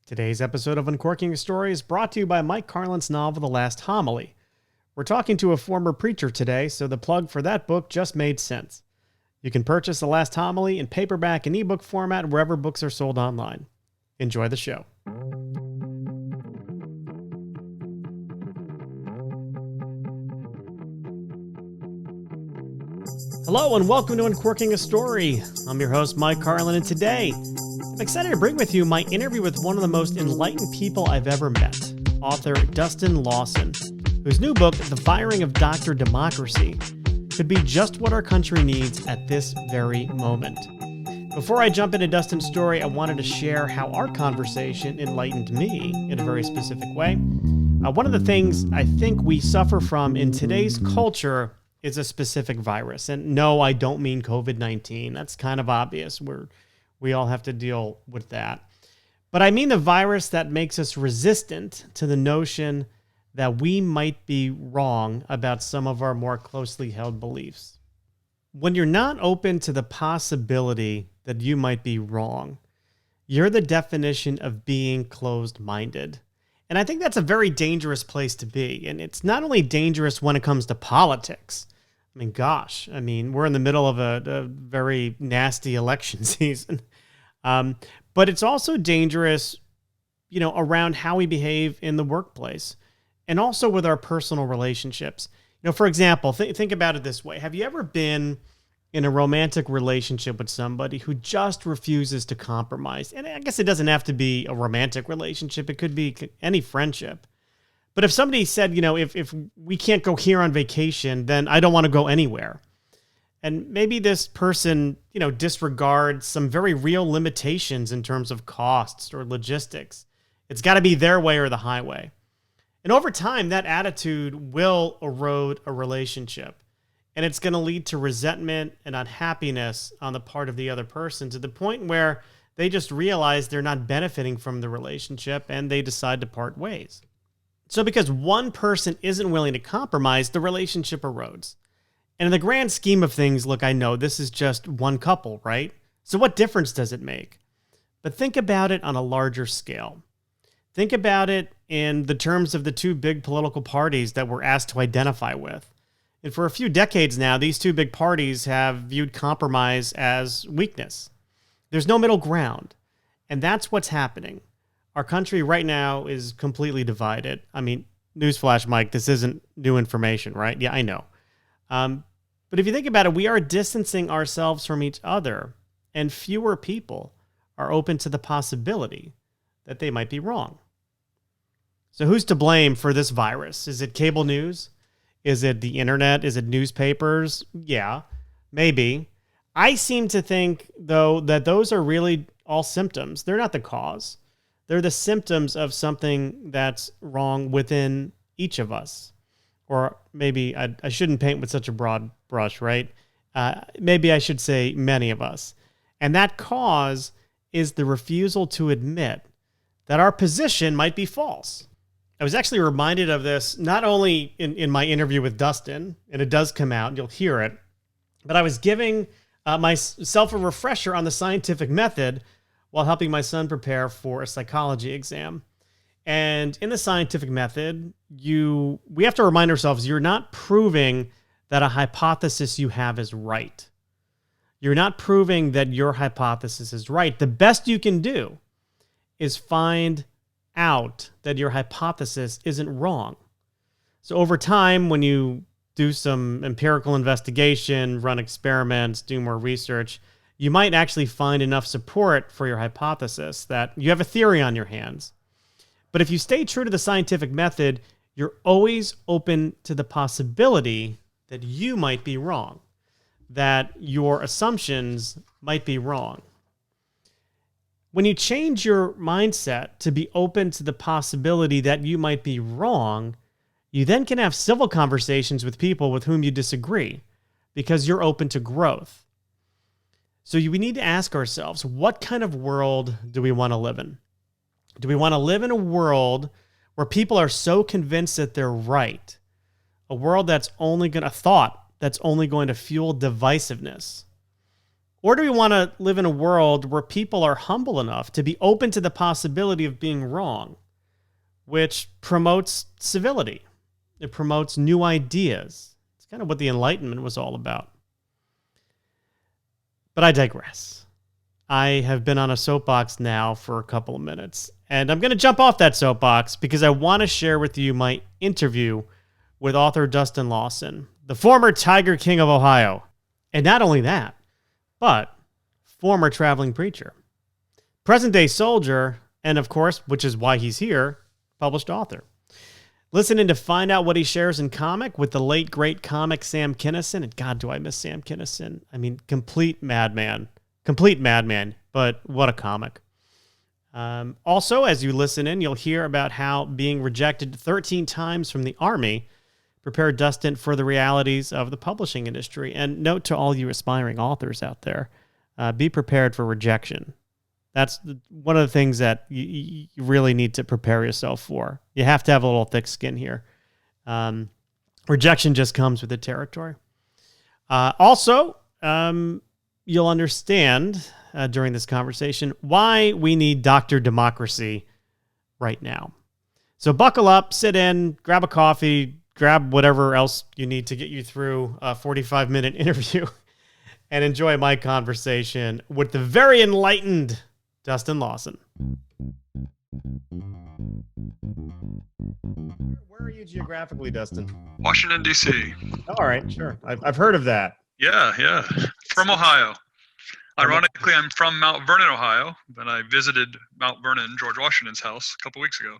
Today's episode of Uncorking a Story is brought to you by Mike Carlin's novel, The Last Homily. We're talking to a former preacher today, so the plug for that book just made sense. You can purchase The Last Homily in paperback and ebook format wherever books are sold online. Enjoy the show. Hello and welcome to Uncorking a Story. I'm your host, Mike Carlin, and today I'm excited to bring with you my interview with one of the most enlightened people I've ever met, author Dustin Lawson, whose new book, The Firing of Dr. Democracy, could be just what our country needs at this very moment. Before I jump into Dustin's story, I wanted to share how our conversation enlightened me in a very specific way. One of the things I think we suffer from in today's culture is a specific virus. And no, I don't mean COVID-19. That's kind of obvious. We all have to deal with that. But I mean the virus that makes us resistant to the notion that we might be wrong about some of our more closely held beliefs. When you're not open to the possibility that you might be wrong, you're the definition of being closed-minded. And I think that's a very dangerous place to be. And it's not only dangerous when it comes to politics. I mean, gosh, we're in the middle of a very nasty election season. But it's also dangerous, around how we behave in the workplace and also with our personal relationships. For example, think about it this way. Have you ever been in a romantic relationship with somebody who just refuses to compromise? And I guess it doesn't have to be a romantic relationship. It could be any friendship. But if somebody said, if we can't go here on vacation, then I don't want to go anywhere. And maybe this person, disregards some very real limitations in terms of costs or logistics. It's got to be their way or the highway. And over time, that attitude will erode a relationship. And it's going to lead to resentment and unhappiness on the part of the other person to the point where they just realize they're not benefiting from the relationship and they decide to part ways. So because one person isn't willing to compromise, the relationship erodes. And in the grand scheme of things, look, I know this is just one couple, right? So what difference does it make? But think about it on a larger scale. Think about it in the terms of the two big political parties that we're asked to identify with. And for a few decades now, these two big parties have viewed compromise as weakness. There's no middle ground. And that's what's happening. Our country right now is completely divided. Newsflash, Mike, this isn't new information, right? Yeah, I know. But if you think about it, we are distancing ourselves from each other, and fewer people are open to the possibility that they might be wrong. So who's to blame for this virus? Is it cable news? Is it the internet? Is it newspapers? Yeah, maybe. I seem to think, though, that those are really all symptoms. They're not the cause. They're the symptoms of something that's wrong within each of us. Or maybe I shouldn't paint with such a broad brush, right? Maybe I should say many of us. And that cause is the refusal to admit that our position might be false. I was actually reminded of this not only in my interview with Dustin, and it does come out, and you'll hear it, but I was giving myself a refresher on the scientific method while helping my son prepare for a psychology exam. And in the scientific method, we have to remind ourselves you're not proving that a hypothesis you have is right. You're not proving that your hypothesis is right. The best you can do is find out that your hypothesis isn't wrong. So over time, when you do some empirical investigation, run experiments, do more research, you might actually find enough support for your hypothesis that you have a theory on your hands. But if you stay true to the scientific method, you're always open to the possibility that you might be wrong, that your assumptions might be wrong. When you change your mindset to be open to the possibility that you might be wrong, you then can have civil conversations with people with whom you disagree because you're open to growth. So we need to ask ourselves, what kind of world do we want to live in? Do we want to live in a world where people are so convinced that they're right? A thought that's only going to fuel divisiveness? Or do we want to live in a world where people are humble enough to be open to the possibility of being wrong, which promotes civility? It promotes new ideas. It's kind of what the Enlightenment was all about. But I digress. I have been on a soapbox now for a couple of minutes, and I'm going to jump off that soapbox because I want to share with you my interview with author Dustin Lawson, the former Tiger King of Ohio. And not only that, but former traveling preacher, present-day soldier, and of course, which is why he's here, published author. Listen in to find out what he shares in comic with the late, great comic Sam Kinison. And God, do I miss Sam Kinison. I mean, complete madman, but what a comic. Also, as you listen in, you'll hear about how being rejected 13 times from the Army prepared Dustin for the realities of the publishing industry. And note to all you aspiring authors out there, be prepared for rejection. That's one of the things that you really need to prepare yourself for. You have to have a little thick skin here. Rejection just comes with the territory. Also, you'll understand during this conversation why we need Dr. Democracy right now. So buckle up, sit in, grab a coffee, grab whatever else you need to get you through a 45-minute interview and enjoy my conversation with the very enlightened Dustin Lawson. Where are you geographically, Dustin? Washington, D.C. All right, sure. I've heard of that. Yeah. From Ohio. Ironically, I'm from Mount Vernon, Ohio, but I visited Mount Vernon, George Washington's house a couple weeks ago.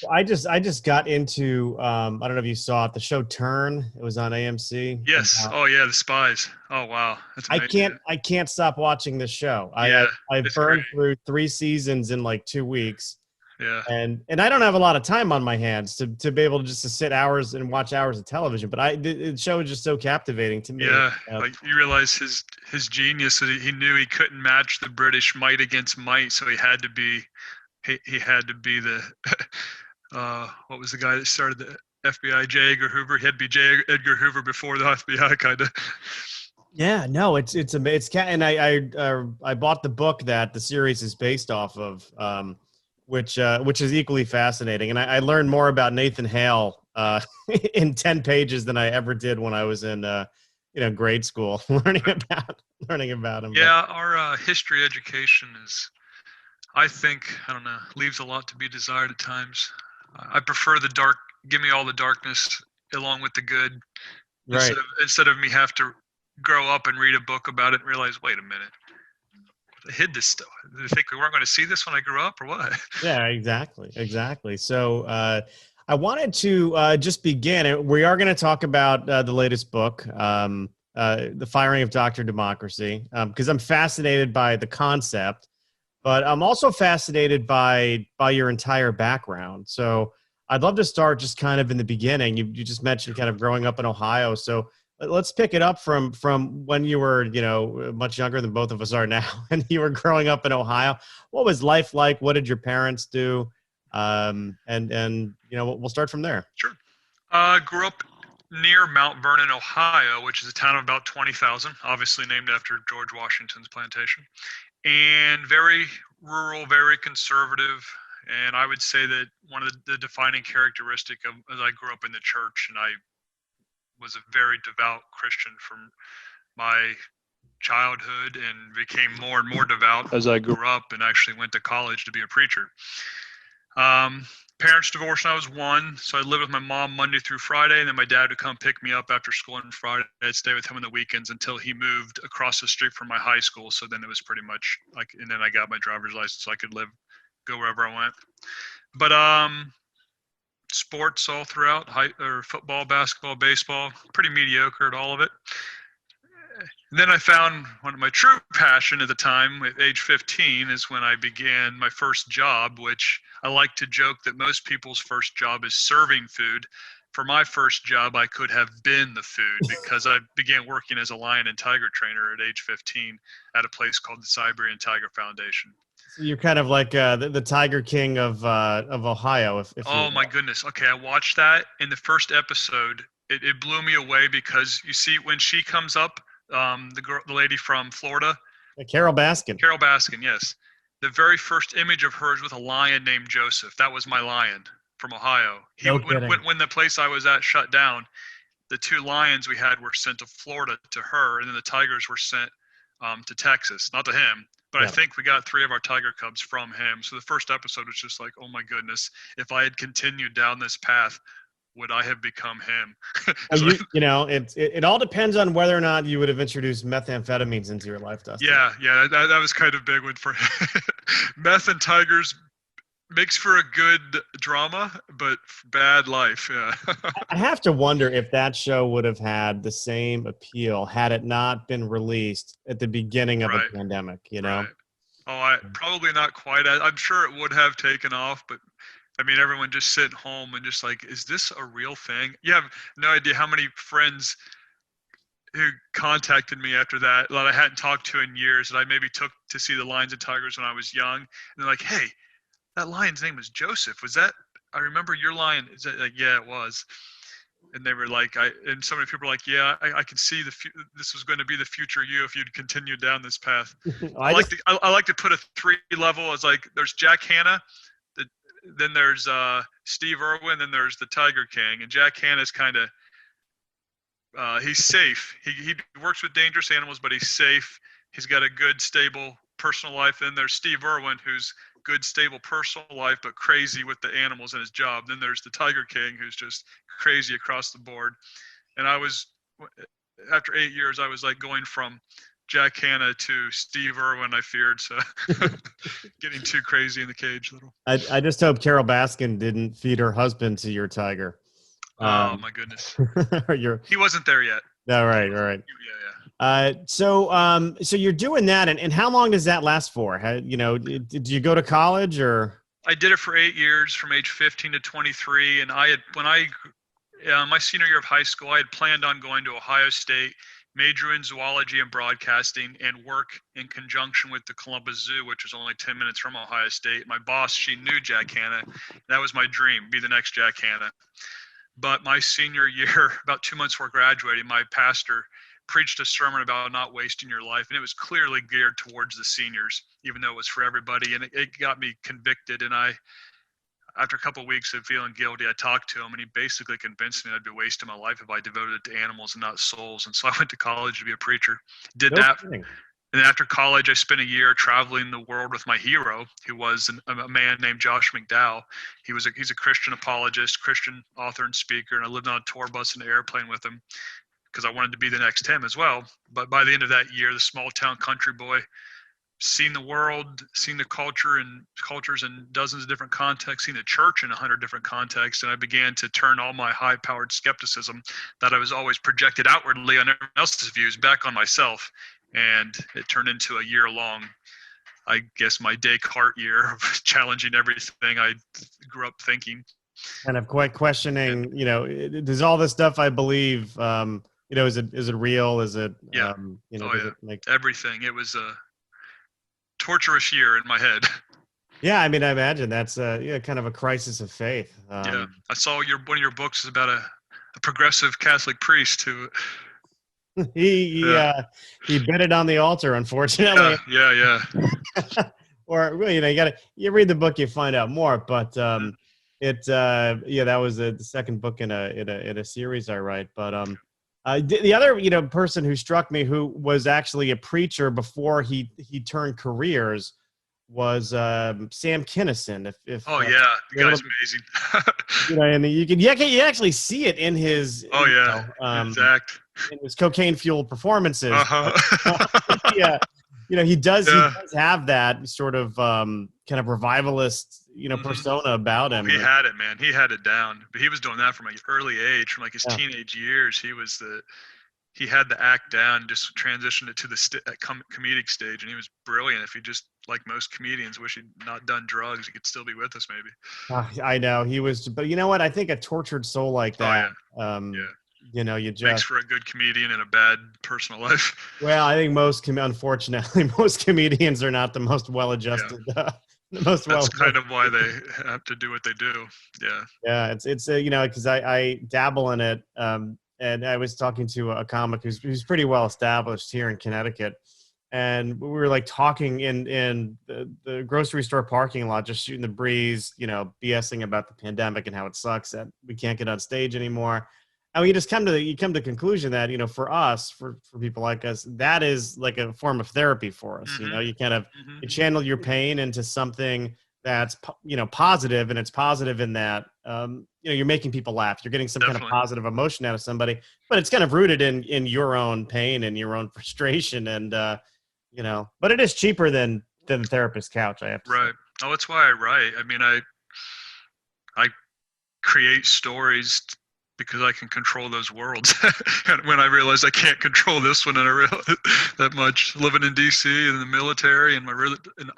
I just got into I don't know if you saw it, the show Turn. It was on AMC. Yes. Oh yeah, The Spies. Oh wow, that's amazing. I can't stop watching this show. Yeah, I burned through 3 seasons in like 2 weeks. Yeah. And I don't have a lot of time on my hands to be able to just to sit hours and watch hours of television. But the show is just so captivating to me. Yeah, like you realize his genius. He knew he couldn't match the British might against might, so he had to be the what was the guy that started the FBI? J. Edgar Hoover. He had to be J. Edgar Hoover before the FBI, kind of. Yeah, no, it's and I bought the book that the series is based off of. Which is equally fascinating. And I learned more about Nathan Hale in 10 pages than I ever did when I was in grade school, learning about him. Yeah, our history education is, I think, leaves a lot to be desired at times. I prefer the dark. Give me all the darkness along with the good, right? Instead of me have to grow up and read a book about it and realize, wait a minute. I hid this stuff. Did you think we weren't going to see this when I grew up, or what? Yeah, exactly. So I wanted to just begin. We are going to talk about the latest book, The Firing of Dr. Democracy, because I'm fascinated by the concept, but I'm also fascinated by your entire background. So I'd love to start just kind of in the beginning. You just mentioned kind of growing up in Ohio. So let's pick it up from when you were, much younger than both of us are now, and you were growing up in Ohio. What was life like? What did your parents do? And we'll start from there. Sure. Grew up near Mount Vernon, Ohio, which is a town of about 20,000, obviously named after George Washington's plantation, and very rural, very conservative. And I would say that one of the defining characteristic of as I grew up in the church, and I was a very devout Christian from my childhood and became more and more devout as I grew up and actually went to college to be a preacher. Parents divorced when I was 1, so I lived with my mom Monday through Friday, and then my dad would come pick me up after school on Friday. I'd stay with him on the weekends until he moved across the street from my high school, so then it was pretty much like, and then I got my driver's license so I could go wherever I went. But sports all throughout, football, basketball, baseball, pretty mediocre at all of it. And then I found one of my true passion at the time, at age 15, is when I began my first job, which I like to joke that most people's first job is serving food. For my first job, I could have been the food because I began working as a lion and tiger trainer at age 15 at a place called the Siberian Tiger Foundation. So you're kind of like the Tiger King of Ohio. Oh my goodness. Okay, I watched that in the first episode. It blew me away because you see when she comes up the lady from Florida, Carole Baskin. Carole Baskin. Yes, the very first image of hers with a lion named Joseph. That was my lion from Ohio. No kidding. When the place I was at shut down, the 2 lions we had were sent to Florida to her, and then the tigers were sent to Texas, not to him. But Yeah. I think we got 3 of our tiger cubs from him. So the first episode was just like, oh my goodness, if I had continued down this path, would I have become him? It all depends on whether or not you would have introduced methamphetamines into your life, Dustin. Yeah, that was kind of big one for meth and tigers. Makes for a good drama, but bad life. Yeah. I have to wonder if that show would have had the same appeal had it not been released at the beginning of a pandemic, Right. Oh, probably not quite. I'm sure it would have taken off, but I mean, everyone just sitting home and just like, is this a real thing? You have no idea how many friends who contacted me after that I hadn't talked to in years that I maybe took to see the Lions and Tigers when I was young. And they're like, hey, that lion's name was Joseph. Was that, I remember your lion. Is that like, yeah, it was. And they were like, and so many people were like, yeah, I can see this was going to be the future you if you'd continued down this path. I like to put a 3 level as like, there's Jack Hanna, then there's Steve Irwin, then there's the Tiger King. And Jack Hanna's kind of, he's safe. He works with dangerous animals, but he's safe. He's got a good, stable personal life. Then there's Steve Irwin, who's good, stable personal life, but crazy with the animals in his job. Then there's the Tiger King, who's just crazy across the board. And after 8 years, I was like going from Jack Hanna to Steve Irwin, I feared. So getting too crazy in the cage a little. I just hope Carole Baskin didn't feed her husband to your tiger. Oh my goodness. He wasn't there yet. All right. Yeah. So you're doing that, and how long does that last for? Did you go to college or? I did it for 8 years, from age 15 to 23, and my senior year of high school, I had planned on going to Ohio State, major in zoology and broadcasting, and work in conjunction with the Columbus Zoo, which was only 10 minutes from Ohio State. My boss, she knew Jack Hanna. That was my dream, be the next Jack Hanna. But my senior year, about 2 months before graduating, my pastor preached a sermon about not wasting your life. And it was clearly geared towards the seniors, even though it was for everybody. And it got me convicted. And after a couple of weeks of feeling guilty, I talked to him, and he basically convinced me I'd be wasting my life if I devoted it to animals and not souls. And so I went to college to be a preacher. Did that. And then after college, I spent a year traveling the world with my hero, who was a man named Josh McDowell. He's a Christian apologist, Christian author and speaker, and I lived on a tour bus and an airplane with him because I wanted to be the next him as well. But by the end of that year, the small town country boy, seen the world, seen the cultures in dozens of different contexts, seen the church in 100 different contexts, and I began to turn all my high-powered skepticism that I was always projected outwardly on everyone else's views back on myself. And it turned into a year-long, I guess, my Descartes year of challenging everything I grew up thinking. Kind of quite questioning, does all this stuff I believe, is it real? Is it, yeah. Does it make everything? It was a torturous year in my head. Yeah, I mean, I imagine that's kind of a crisis of faith. Yeah, I saw one of your books is about a progressive Catholic priest who he bit it on the altar, unfortunately. Yeah. Or you read the book, you find out more. But that was the second book in a series I write. But the other person who struck me, who was actually a preacher before he turned careers, was Sam Kinison. The guy's amazing. And you actually see it in his exact in his cocaine fueled performances. Uh-huh. He does have that sort of kind of revivalist persona about him. He had it, man. He had it down. But he was doing that from an early age, from like his teenage years. He had the act down, just transitioned it to the comedic stage, and he was brilliant. If he just, like most comedians, wish he'd not done drugs, he could still be with us maybe. I know he was, but you know what? I think a tortured soul like that, you just makes for a good comedian and a bad personal life. Well, I think unfortunately, most comedians are not the most well-adjusted. Yeah. That's kind of why they have to do what they do. Yeah. Yeah, it's because I dabble in it. and I was talking to a comic who's pretty well established here in Connecticut, and we were like talking in the grocery store parking lot, just shooting the breeze, BSing about the pandemic and how it sucks that we can't get on stage anymore. And we just come to the conclusion that, for us, for people like us, that is like a form of therapy for us. Mm-hmm. You kind of Mm-hmm. you channel your pain into something that's positive, and it's positive in that you're making people laugh, you're getting some kind of Definitely. positive emotion out of somebody, but it's kind of rooted in your own pain and your own frustration, and but it is cheaper than the therapist's couch, I have to say. Right. Oh, that's why I write. I mean, I create stories because I can control those worlds. And when I realized I can't control this one, and I realized that much living in DC and the military and my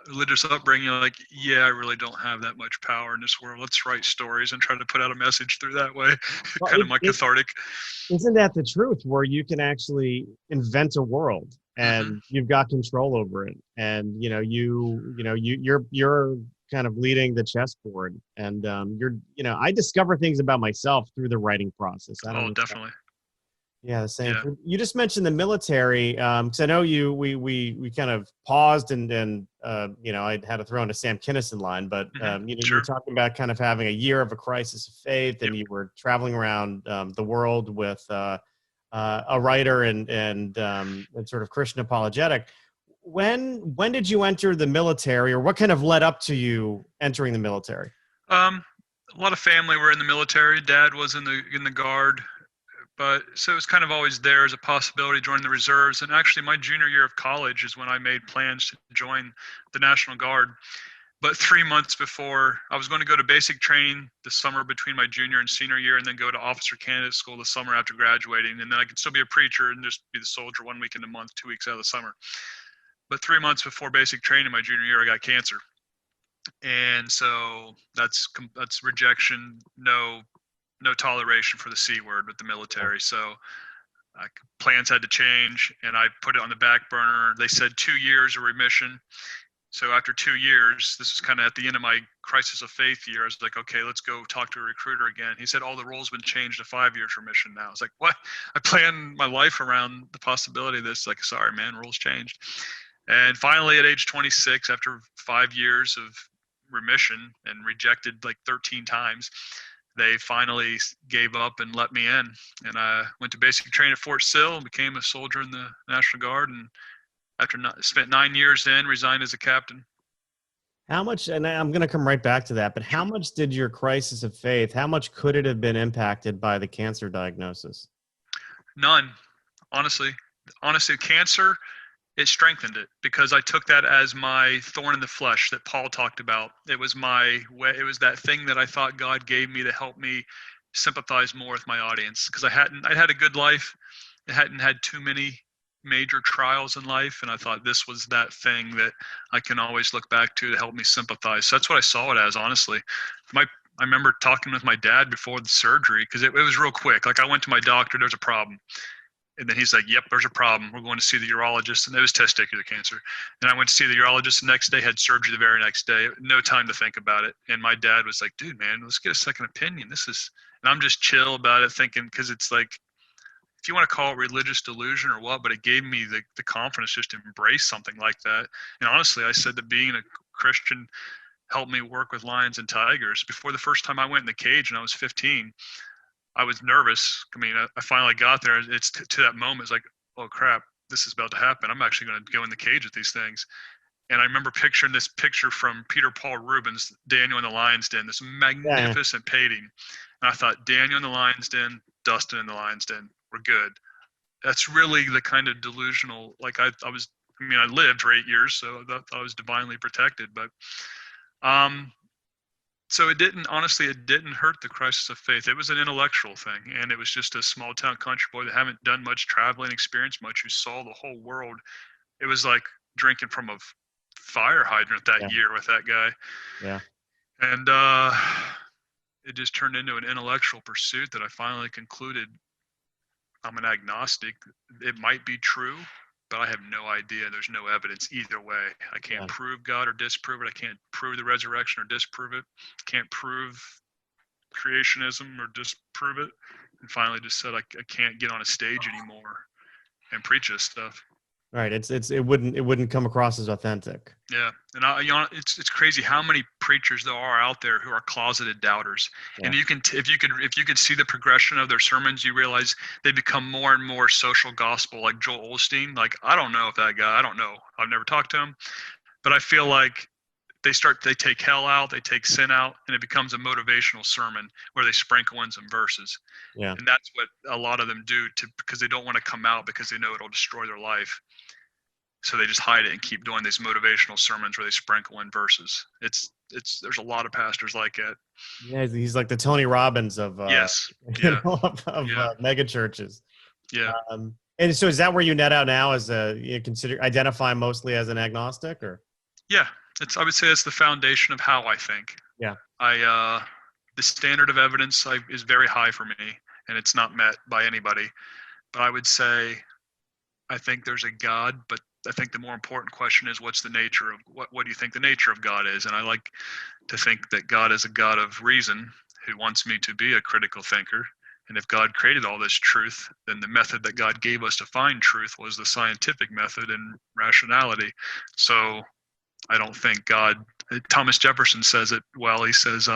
religious upbringing, like, yeah, I really don't have that much power in this world. Let's write stories and try to put out a message through that way. Well, Kind of my cathartic. isn't that the truth, where you can actually invent a world Mm-hmm. and you've got control over it, and you're kind of leading the chessboard, and I discover things about myself through the writing process. I don't Oh, know. definitely. Yeah, the same. Yeah. You just mentioned the military, because I know we kind of paused, and I had to throw in a Sam Kinison line, but Mm-hmm. you were Sure. talking about kind of having a year of a crisis of faith, and Yep. you were traveling around the world with a writer and sort of Christian apologetic. When did you enter the military, or what kind of led up to you entering the military? A lot of family were in the military. Dad was in the Guard. But so it was kind of always there as a possibility joining the reserves. And actually, my junior year of college is when I made plans to join the National Guard. But 3 months before, I was going to go to basic training the summer between my junior and senior year, and then go to officer candidate school the summer after graduating. And then I could still be a preacher and just be the soldier 1 week in a month, 2 weeks out of the summer. But 3 months before basic training my junior year, I got cancer. And so that's rejection, no toleration for the C word with the military. So plans had to change, and I put it on the back burner. They said 2 years of remission. So after 2 years, this was kind of at the end of my crisis of faith year, I was like, okay, let's go talk to a recruiter again. He said, all the rules been changed to 5 years remission now. I was like, what? I planned my life around the possibility of this. Like, sorry, man, rules changed. And finally, at age 26, after 5 years of remission and rejected like 13 times, they finally gave up and let me in. And I went to basic training at Fort Sill and became a soldier in the National Guard. And after spent 9 years in, resigned as a captain. How much, and I'm going to come right back to that, but how Sure. much did your crisis of faith, how much could it have been impacted by the cancer diagnosis? None, honestly. Honestly, cancer, it strengthened it because I took that as my thorn in the flesh that Paul talked about. It was my way. It was that thing that I thought God gave me to help me sympathize more with my audience, because I'd had a good life. I hadn't had too many major trials in life, and I thought this was that thing that I can always look back to help me sympathize. So that's what I saw it as, honestly. I remember talking with my dad before the surgery, because it was real quick. Like, I went to my doctor, there's a problem. And then he's like, yep, there's a problem. We're going to see the urologist. And it was testicular cancer. And I went to see the urologist the next day, had surgery the very next day. No time to think about it. And my dad was like, dude, man, let's get a second opinion. And I'm just chill about it, thinking, because it's like, if you want to call it religious delusion or what, but it gave me the confidence just to embrace something like that. And honestly, I said that being a Christian helped me work with lions and tigers. Before the first time I went in the cage when I was 15, I was nervous. I mean, I finally got there. It's to that moment. It's like, oh crap, this is about to happen. I'm actually going to go in the cage with these things. And I remember picturing this picture from Peter Paul Rubens, Daniel in the Lion's Den, this Yeah. magnificent painting. And I thought, Daniel in the Lion's Den, Dustin in the Lion's Den, we're good. That's really the kind of delusional, like I lived for 8 years, so I was divinely protected. But so it didn't hurt the crisis of faith. It was an intellectual thing, and it was just a small town country boy that haven't done much traveling, experienced much, who saw the whole world. It was like drinking from a fire hydrant that Yeah. year with that guy. Yeah. And it just turned into an intellectual pursuit that I finally concluded I'm an agnostic. It might be true, but I have no idea. There's no evidence either way. I can't Yeah. prove God or disprove it. I can't prove the resurrection or disprove it. Can't prove creationism or disprove it. and finally just said, I can't get on a stage anymore and preach this stuff. Right. It wouldn't come across as authentic. Yeah, and it's crazy how many preachers there are out there who are closeted doubters. Yeah. And if you could see the progression of their sermons, you realize they become more and more social gospel, like Joel Osteen. Like, I don't know if that guy, I don't know, I've never talked to him, but I feel like they take hell out, they take sin out, and it becomes a motivational sermon where they sprinkle in some verses. Yeah. And that's what a lot of them do because they don't want to come out because they know it'll destroy their life. So they just hide it and keep doing these motivational sermons where they sprinkle in verses. There's a lot of pastors like that. Yeah, he's like the Tony Robbins of yes, yeah, mega churches. Yeah. And so is that where you net out now as you identify mostly as an agnostic, or? Yeah, I would say it's the foundation of how I think. Yeah. The standard of evidence is very high for me, and it's not met by anybody. But I would say I think there's a God, but I think the more important question is what's the nature of what do you think the nature of God is? And I like to think that God is a God of reason who wants me to be a critical thinker. And if God created all this truth, then the method that God gave us to find truth was the scientific method and rationality. So I don't think God, Thomas Jefferson says it well. He says,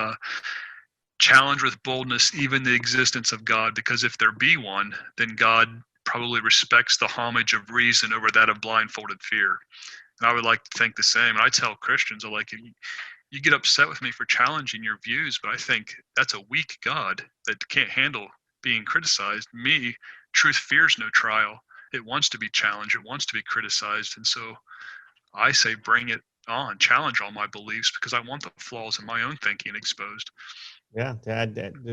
challenge with boldness even the existence of God, because if there be one, then God probably respects the homage of reason over that of blindfolded fear. And I would like to think the same. And I tell Christians, you get upset with me for challenging your views, but I think that's a weak God that can't handle being criticized. Me, truth fears no trial. It wants to be challenged. It wants to be criticized. And so I say, bring it on, challenge all my beliefs, because I want the flaws in my own thinking exposed. Yeah,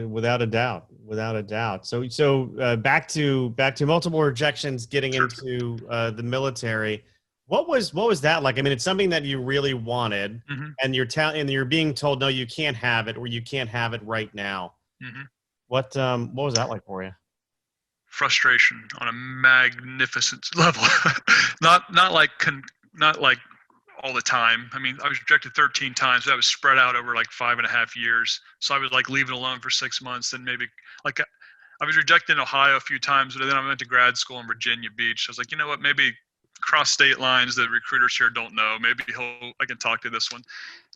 without a doubt. So back to multiple rejections, getting into the military. What was that like? I mean, it's something that you really wanted, mm-hmm. and you're being told, no, you can't have it, or you can't have it right now. Mm-hmm. What was that like for you? Frustration on a magnificent level. not like all the time. I mean, I was rejected 13 times. That was spread out over like 5.5 years. So I would like leave it alone for 6 months. Then maybe like I was rejected in Ohio a few times, but then I went to grad school in Virginia Beach. I was like, you know what, maybe cross state lines, the recruiters here don't know. Maybe I can talk to this one.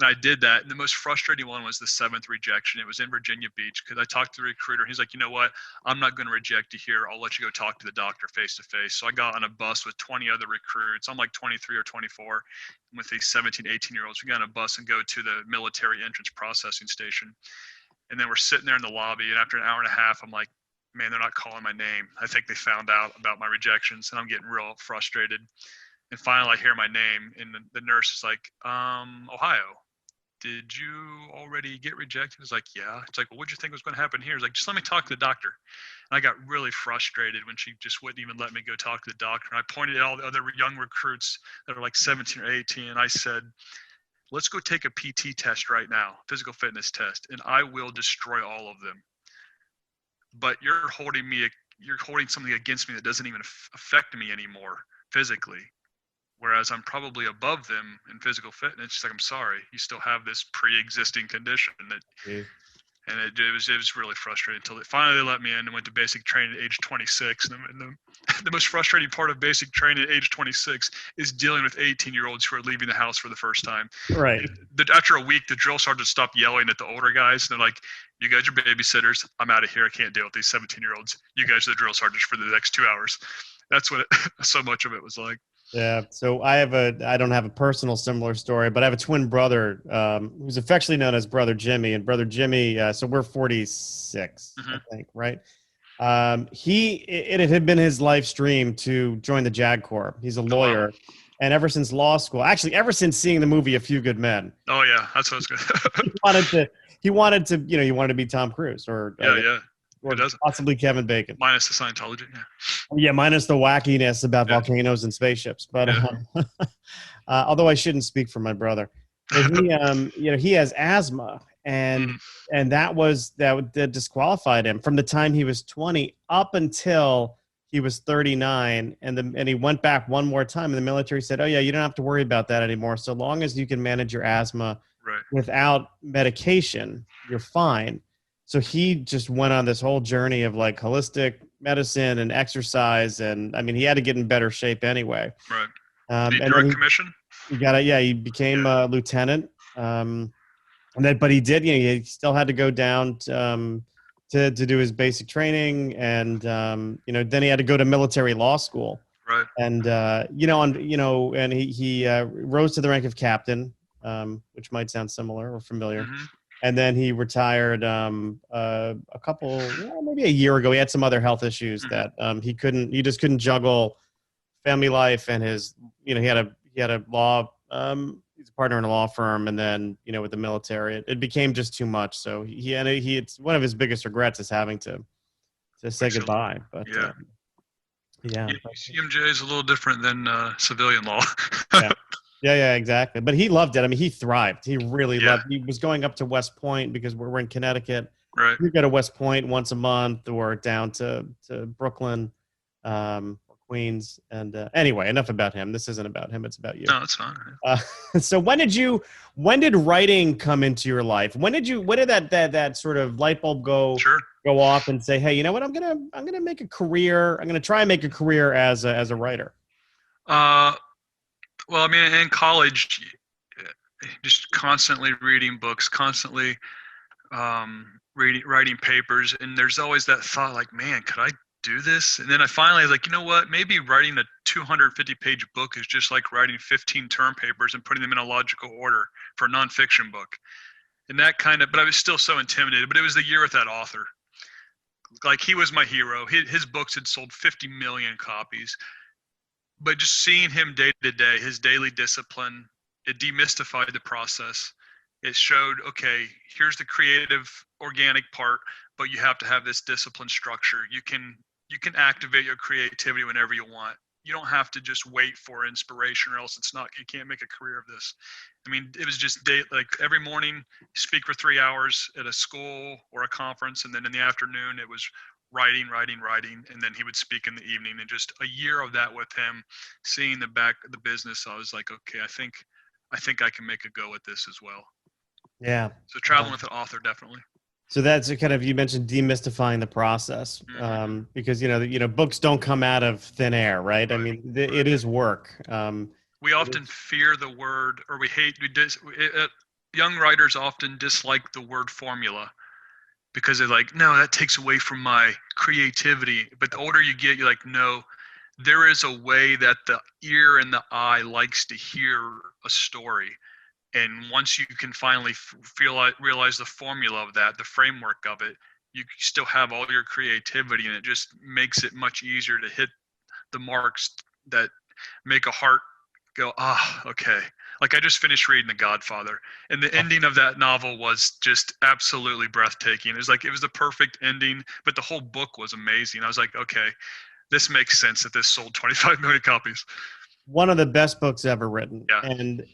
And I did that. And the most frustrating one was the 7th rejection. It was in Virginia Beach because I talked to the recruiter. He's like, you know what? I'm not going to reject you here. I'll let you go talk to the doctor face to face. So I got on a bus with 20 other recruits. I'm like 23 or 24. And with these 17, 18-year-olds, we got on a bus and go to the military entrance processing station. And then we're sitting there in the lobby. And after an hour and a half, I'm like, man, they're not calling my name. I think they found out about my rejections, and I'm getting real frustrated. And finally, I hear my name, and the nurse is like, Ohio, did you already get rejected? I was like, yeah. It's like, well, what'd you think was going to happen here? It's like, just let me talk to the doctor. And I got really frustrated when she just wouldn't even let me go talk to the doctor. And I pointed at all the other young recruits that are like 17 or 18, and I said, let's go take a PT test right now, physical fitness test, and I will destroy all of them. But you're holding something against me that doesn't even affect me anymore physically. Whereas I'm probably above them in physical fitness. She's like, I'm sorry, you still have this pre-existing condition and it was really frustrating until finally they let me in and went to basic training at age 26. And the most frustrating part of basic training at age 26 is dealing with 18-year-olds who are leaving the house for the first time. Right. After a week, the drill sergeant stopped yelling at the older guys. And they're like, you guys are babysitters. I'm out of here. I can't deal with these 17-year-olds. You guys are the drill sergeants for the next 2 hours. That's what so much of it was like. Yeah. So I don't have a personal similar story, but I have a twin brother who's affectionately known as Brother Jimmy. And Brother Jimmy, so we're 46, I think, right? It had been his life's dream to join the JAG Corps. He's a lawyer. Wow. And ever since law school, actually, ever since seeing the movie A Few Good Men. Oh, yeah. That's what I was good. he wanted to be Tom Cruise or possibly Kevin Bacon. Minus the Scientology, yeah. Yeah, minus the wackiness about volcanoes and spaceships. But although I shouldn't speak for my brother, but he has asthma, and that disqualified him from the time he was 20 up until he was 39, and he went back one more time, and the military said, "Oh yeah, you don't have to worry about that anymore. So long as you can manage your asthma without medication, you're fine." So he just went on this whole journey of like holistic medicine and exercise. And I mean, he had to get in better shape anyway. Right. Did he And direct then commission? he got it. Yeah. He became a lieutenant. And then, but he did, he still had to go down to do his basic training. And, then he had to go to military law school. Right. And, and he rose to the rank of captain, which might sound similar or familiar. Mm-hmm. And then he retired maybe a year ago. He had some other health issues that he just couldn't juggle family life and his, he had a law, he's a partner in a law firm. And then, with the military, it became just too much. So it's one of his biggest regrets is having to say goodbye. But CMJ is a little different than civilian law. Yeah, exactly. But he loved it. I mean, he thrived. He really loved it. He was going up to West Point because we're in Connecticut. Right. You go to West Point once a month or down to Brooklyn or Queens. And anyway, enough about him. This isn't about him. It's about you. No, it's fine. So when did writing come into your life? When did that sort of light bulb go off and say, hey, you know what? I'm gonna make a career. I'm gonna try and make a career as a writer. Well, I mean, in college, just constantly reading books, constantly writing papers, and there's always that thought, like, man, could I do this? And then I finally was like, you know what? Maybe writing a 250-page book is just like writing 15 term papers and putting them in a logical order for a nonfiction book. And that but I was still so intimidated. But it was the year with that author. Like, he was my hero. His books had sold 50 million copies. But just seeing him day to day, his daily discipline, it demystified the process. It showed, okay, here's the creative, organic part, but you have to have this discipline structure. You can activate your creativity whenever you want. You don't have to just wait for inspiration, or else you can't make a career of this. I mean, it was just like every morning, speak for 3 hours at a school or a conference, and then in the afternoon, it was writing, and then he would speak in the evening. And just a year of that with him, seeing the back of the business, I was like, okay, I think I can make a go at this as well. Yeah. So traveling with an author, definitely. So that's kind of, you mentioned demystifying the process, because books don't come out of thin air, right? I mean, it is work. We often fear the word, or young writers often dislike the word formula, because they're like, no, that takes away from my creativity. But the older you get, you're like, no, there is a way that the ear and the eye likes to hear a story. And once you can finally realize the formula of that, the framework of it, you still have all your creativity, and it just makes it much easier to hit the marks that make a heart go, okay. Like, I just finished reading The Godfather, and the ending of that novel was just absolutely breathtaking. It was the perfect ending, but the whole book was amazing. I was like, okay, this makes sense that this sold 25 million copies. One of the best books ever written. Yeah. And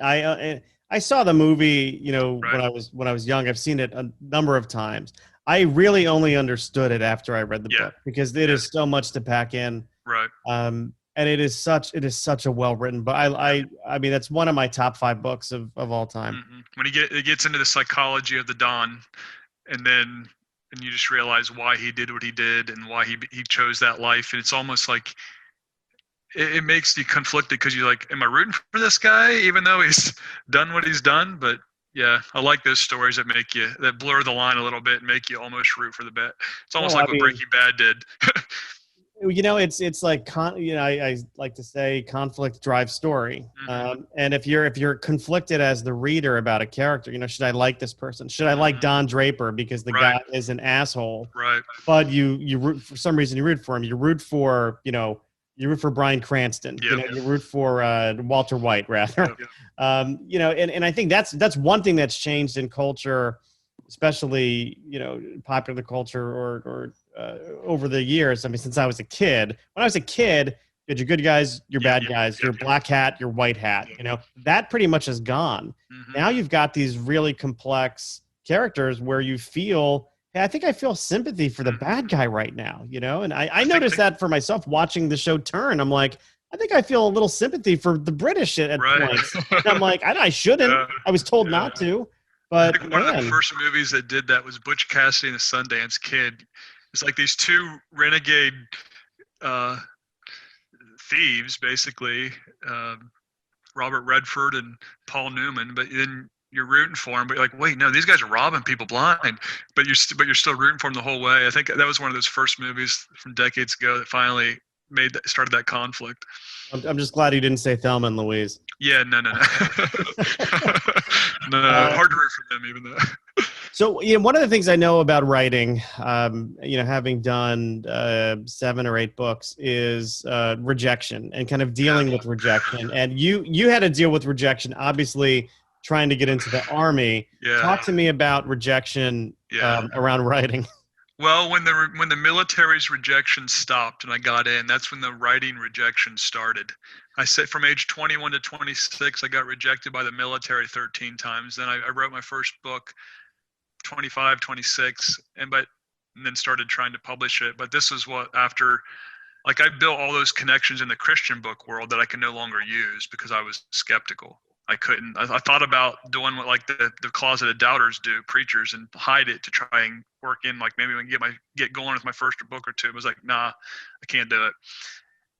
I saw the movie, when I was young. I've seen it a number of times. I really only understood it after I read the book, because it is so much to pack in. Right. And it is such a well-written book. I mean, that's one of my top 5 books of all time. Mm-hmm. When it gets into the psychology of the Don, and you just realize why he did what he did and why he chose that life. And it's almost like it makes you conflicted, because you're like, am I rooting for this guy even though he's done what he's done? But yeah, I like those stories that blur the line a little bit and make you almost root for the bet. It's almost what Breaking Bad did. It's like, I like to say conflict drives story. And if you're conflicted as the reader about a character, should I like this person? Should I like Don Draper because the guy is an asshole? Right. But you root, for some reason, you root for him. You root for, you root for Bryan Cranston. Yep. You root for Walter White, rather. Yep. And I think that's one thing that's changed in culture, especially popular culture or over the years. I mean, since I was a kid. When I was a kid, you had your good guys, your bad guys, your black hat, your white hat. That pretty much is gone. Now you've got these really complex characters where you feel, hey, I think I feel sympathy for the bad guy right now, and I noticed that for myself watching the show Turn. I'm like, I think I feel a little sympathy for the British at points. And I'm like, I shouldn't. I was told not to. I But think one of the man, first movies that did that was Butch Cassidy and the Sundance Kid. It's like these two renegade uh, thieves, basically, Robert Redford and Paul Newman. But then you're rooting for them, but you're like, wait, no, these guys are robbing people blind. But you're still rooting for them the whole way. I think that was one of those first movies from decades ago that finally started that conflict. I'm just glad you didn't say Thelma and Louise. Yeah, no. No, Uh, hard to root for them, even though. So, one of the things I know about writing, having done 7 or 8 books, is rejection and kind of dealing with rejection. And you had to deal with rejection, obviously, trying to get into the army. Yeah. Talk to me about rejection around writing. Well, when the military's rejection stopped and I got in, that's when the writing rejection started. I said from age 21 to 26, I got rejected by the military 13 times. Then I wrote my first book, 25, 26, and then started trying to publish it. But this is what after, like, I built all those connections in the Christian book world that I can no longer use because I was skeptical. I couldn't. I thought about doing what like the closet of doubters do, preachers, and hide it to try and work in, like, maybe I can get going with my first book or two. It was like, nah, I can't do it.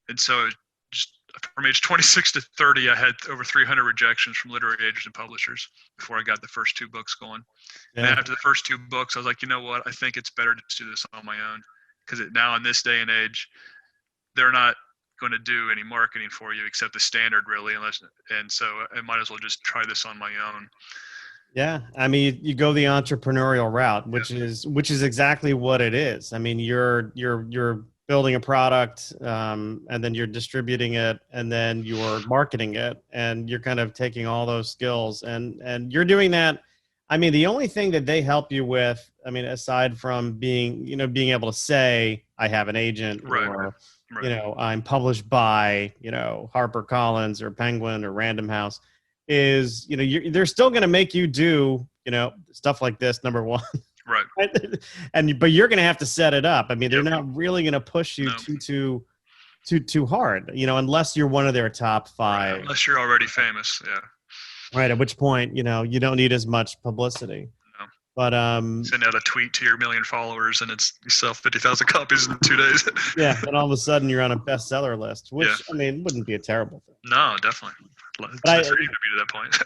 And so just from age 26 to 30, I had over 300 rejections from literary agents and publishers before I got the first 2 books going. Yeah. And then after the first 2 books, I was like, you know what? I think it's better to do this on my own, because now in this day and age, they're not going to do any marketing for you except the standard, really, and so I might as well just try this on my own. Yeah, I mean, you go the entrepreneurial route, which is exactly what it is. I mean, you're building a product, and then you're distributing it, and then you're marketing it, and you're kind of taking all those skills, and you're doing that. I mean, the only thing that they help you with, I mean, aside from being able to say I have an agent, or I'm published by HarperCollins or Penguin or Random House, is they're still going to make you do stuff like this, number one, right? But you're going to have to set it up. I mean, they're not really going to push you too hard, unless you're one of their top 5. Right, unless you're already famous, yeah. Right, at which point you don't need as much publicity. No. But send out a tweet to your 1 million followers and you sell 50,000 copies in 2 days. Yeah, and all of a sudden you're on a bestseller list, which I mean wouldn't be a terrible thing. No, definitely. It's nice for you to be to that point.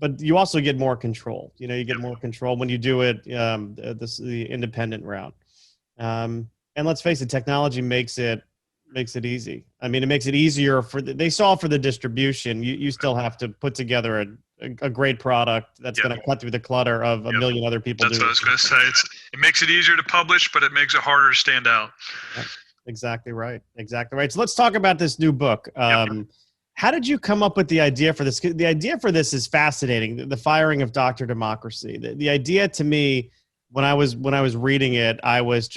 But you also get more control. You get more control when you do it the independent route. And let's face it, technology makes it easy. I mean, it makes it easier they solve for the distribution. You still have to put together a great product that's going to cut through the clutter of a million other people. That's what I was going to say. It makes it easier to publish, but it makes it harder to stand out. Yep. Exactly right. So let's talk about this new book. How did you come up with the idea for this? The idea for this is fascinating. The firing of Dr. Democracy. The idea, to me, when I was reading it, I was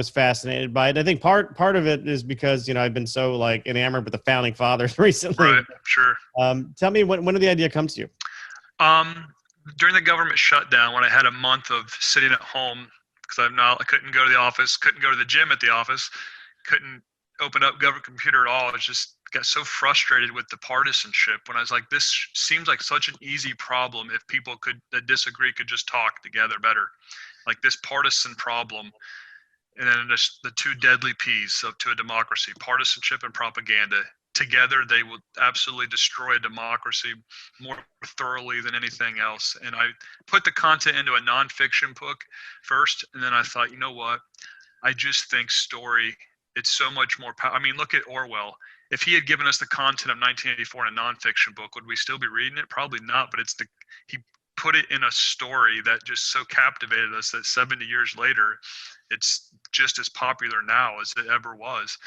fascinated by it. I think part of it is because I've been so enamored with the founding fathers recently. Right, sure. Tell me, when did the idea come to you? During the government shutdown, when I had a month of sitting at home because I couldn't go to the office, couldn't go to the gym at the office, couldn't open up government computer at all. I just got so frustrated with the partisanship when I was like, this seems like such an easy problem if people that disagree could just talk together better. Like this partisan problem, and then just the 2 deadly P's to a democracy: partisanship and propaganda. Together, they will absolutely destroy a democracy more thoroughly than anything else. And I put the content into a nonfiction book first, and then I thought, you know what? I just think story, it's so much more I mean, look at Orwell. If he had given us the content of 1984 in a nonfiction book, would we still be reading it? Probably not, but he put it in a story that just so captivated us that 70 years later, it's just as popular now as it ever was.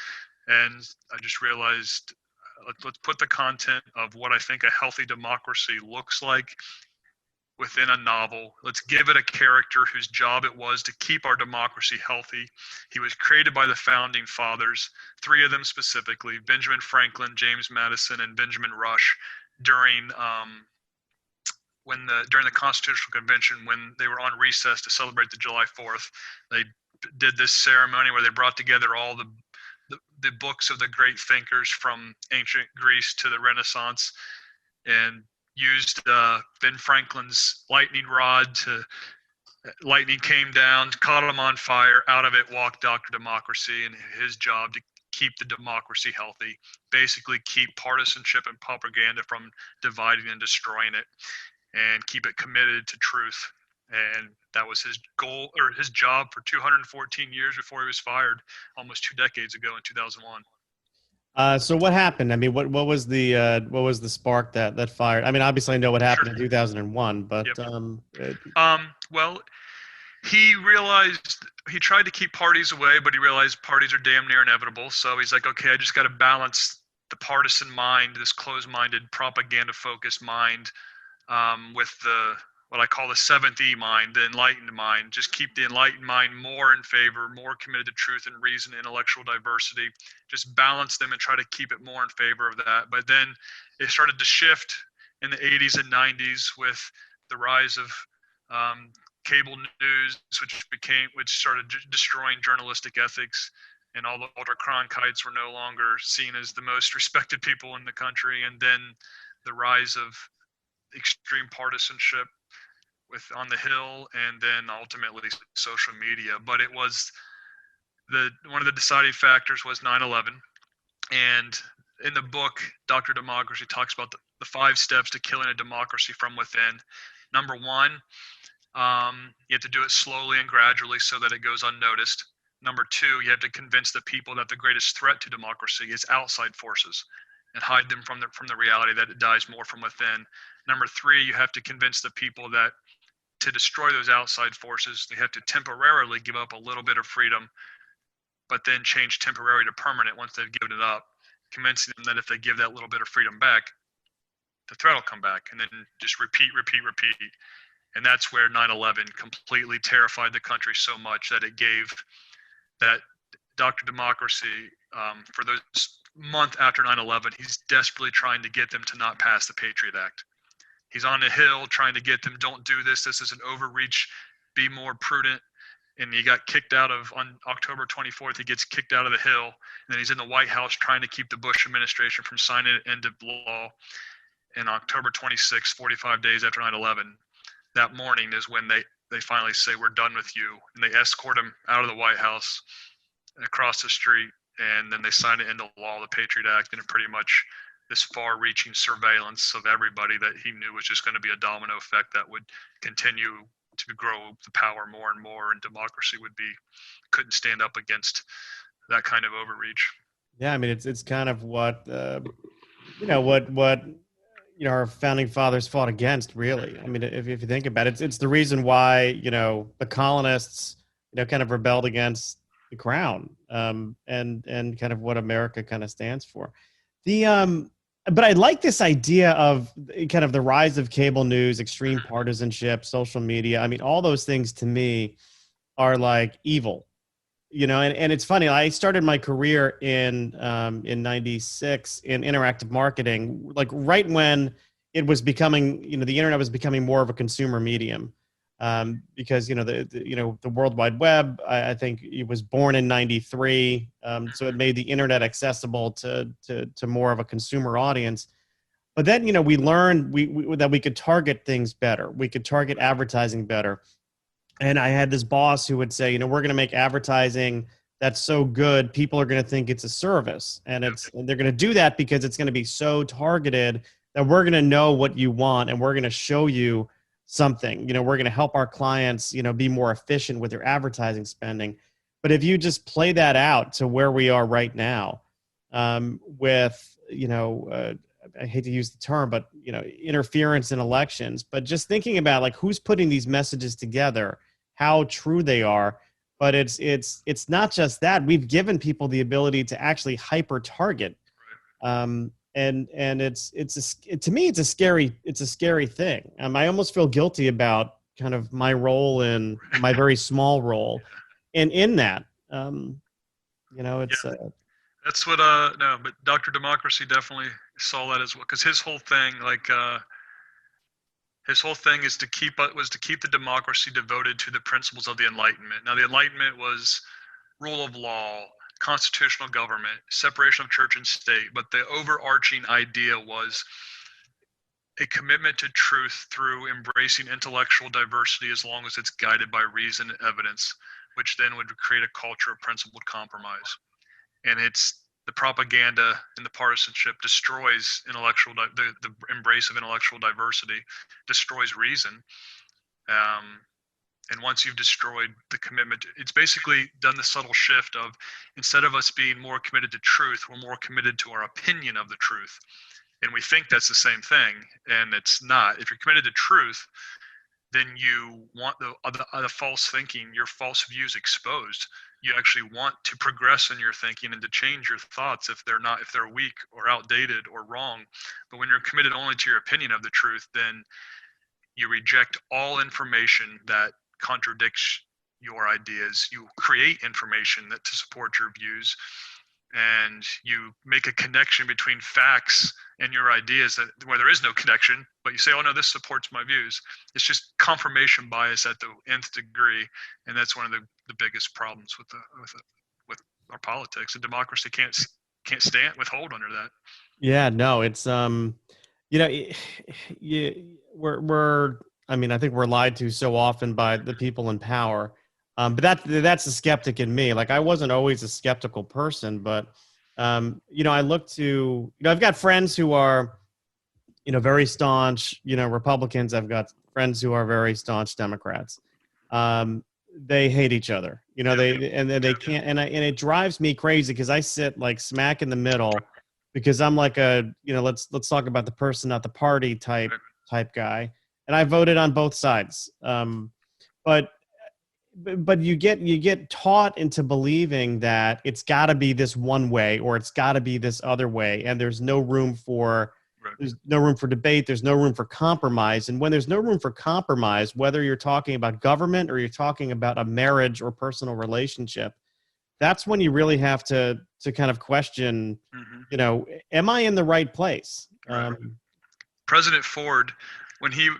And I just realized, let's put the content of what I think a healthy democracy looks like within a novel. Let's give it a character whose job it was to keep our democracy healthy. He was created by the founding fathers, 3 of them specifically: Benjamin Franklin, James Madison, and Benjamin Rush, during the Constitutional Convention, when they were on recess to celebrate the July 4th. They did this ceremony where they brought together all the books of the great thinkers from ancient Greece to the Renaissance, and used Ben Franklin's lightning rod to lightning came down, caught him on fire. Out of it walked Dr. Democracy, and his job to keep the democracy healthy, basically keep partisanship and propaganda from dividing and destroying it, and keep it committed to truth. And that was his goal, or his job, for 214 years before he was fired almost 2 decades ago in 2001. So what happened? I mean, what was the spark that fired? I mean, obviously I know what happened in 2001, but Yep. Well, he realized he tried to keep parties away, but he realized parties are damn near inevitable. So he's like, okay, I just got to balance the partisan mind, this closed-minded, propaganda-focused mind, with the what I call the seventh E mind, the enlightened mind. Just keep the enlightened mind more in favor, more committed to truth and reason, intellectual diversity. Just balance them and try to keep it more in favor of that. But then it started to shift in the 80s and 90s with the rise of cable news, which started destroying journalistic ethics, and all the older Cronkites were no longer seen as the most respected people in the country. And then the rise of extreme partisanship on the Hill, and then ultimately social media. But it was one of the deciding factors was 9/11. And in the book, Dr. Democracy talks about the 5 steps to killing a democracy from within. Number 1, you have to do it slowly and gradually so that it goes unnoticed. Number 2, you have to convince the people that the greatest threat to democracy is outside forces, and hide them from the reality that it dies more from within. Number 3, you have to convince the people that to destroy those outside forces, they have to temporarily give up a little bit of freedom, but then change temporary to permanent once they've given it up, convincing them that if they give that little bit of freedom back, the threat will come back, and then just repeat. And that's where 9/11 completely terrified the country so much that it gave that Dr. Democracy, for those month after 9/11, he's desperately trying to get them to not pass the Patriot Act. He's on the Hill trying to get them, don't do this. This is an overreach. Be more prudent. And he got kicked out of, on October 24th, he gets kicked out of the Hill. And then he's in the White House trying to keep the Bush administration from signing it into law. And October 26th, 45 days after 9/11, that morning is when they finally say, we're done with you. And they escort him out of the White House and across the street. And then they sign it into law, the Patriot Act, and it pretty much this far-reaching surveillance of everybody that he knew was just going to be a domino effect that would continue to grow the power more and more, and democracy couldn't stand up against that kind of overreach. Yeah, I mean, it's kind of what our founding fathers fought against, really. I mean, if you think about it, it's the reason why the colonists kind of rebelled against the crown, and kind of what America kind of stands for. But I like this idea of kind of the rise of cable news, extreme partisanship, social media. I mean, all those things to me are like evil, and it's funny. I started my career in '96 in interactive marketing, like right when it was becoming, the internet was becoming more of a consumer medium. Because the World Wide Web, I think it was born in '93, so it made the internet accessible to more of a consumer audience. But then we learned that we could target things better. We could target advertising better. And I had this boss who would say, we're going to make advertising that's so good, people are going to think it's a service, and they're going to do that because it's going to be so targeted that we're going to know what you want, and we're going to show you something. We're going to help our clients be more efficient with their advertising spending. But if you just play that out to where we are right now, with I hate to use the term, but interference in elections, but just thinking about like who's putting these messages together, how true they are. But it's not just that. We've given people the ability to actually hyper target. And to me, it's a scary thing. I almost feel guilty about kind of my role in my very small role, and in that, it's. That's what no, but Dr. Democracy definitely saw that as well, because his whole thing, is to keep the democracy devoted to the principles of the Enlightenment. Now, the Enlightenment was rule of law, constitutional government, separation of church and state, but the overarching idea was a commitment to truth through embracing intellectual diversity as long as it's guided by reason and evidence, which then would create a culture of principled compromise. And it's the propaganda and the partisanship destroys the embrace of intellectual diversity, destroys reason. Um, and once you've destroyed the commitment, it's basically done the subtle shift of, instead of us being more committed to truth, we're more committed to our opinion of the truth. And we think that's the same thing, and it's not. If you're committed to truth, then you want the false thinking, your false views exposed. You actually want to progress in your thinking and to change your thoughts if they're weak or outdated or wrong. But when you're committed only to your opinion of the truth, then you reject all information that contradicts your ideas. You create information that to support your views, and you make a connection between facts and your ideas that where there is no connection, but you say, oh no, this supports my views. It's just confirmation bias at the nth degree, and that's one of the biggest problems with our politics. And democracy can't withhold under that. Yeah, no, it's you know, we're I mean, I think we're lied to so often by the people in power. But that's the skeptic in me. Like I wasn't always a skeptical person, but I look to, I've got friends who are, very staunch, Republicans. I've got friends who are very staunch Democrats. They hate each other, they can't, and it drives me crazy because I sit like smack in the middle because I'm like let's talk about the person, not the party type guy. And I voted on both sides. But you get taught into believing that it's got to be this one way or it's got to be this other way, and there's no room for debate, there's no room for compromise. And when there's no room for compromise, whether you're talking about government or you're talking about a marriage or personal relationship, that's when you really have to kind of question, am I in the right place? Right. President Ford,